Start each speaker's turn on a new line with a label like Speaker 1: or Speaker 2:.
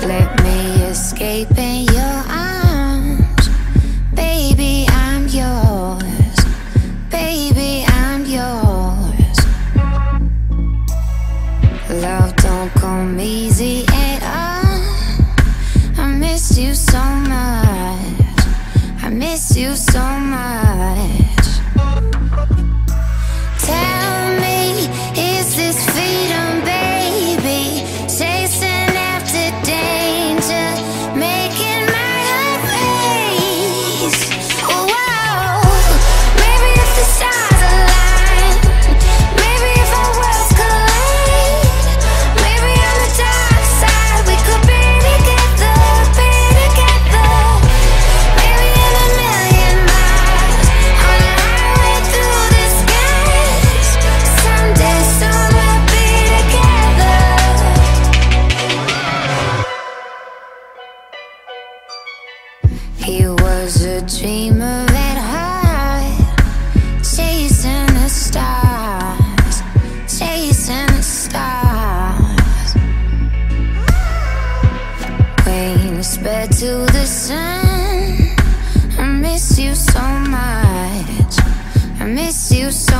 Speaker 1: Let me escape in your arms. Baby, I'm yours. Baby, I'm yours. Love don't come easy at all. I miss you so much. I miss you so much. Tell me, is this freedom, baby? Chasing after danger, making my heart race. Whoa, maybe if the stars align, maybe if our worlds collide, maybe on the dark side we could be together, be together. Maybe in a million miles on a highway through the skies, someday soon we'll be together. He was a dreamer at heart, chasing the stars, chasing the stars. Wings spread to the sun. I miss you so much. I miss you so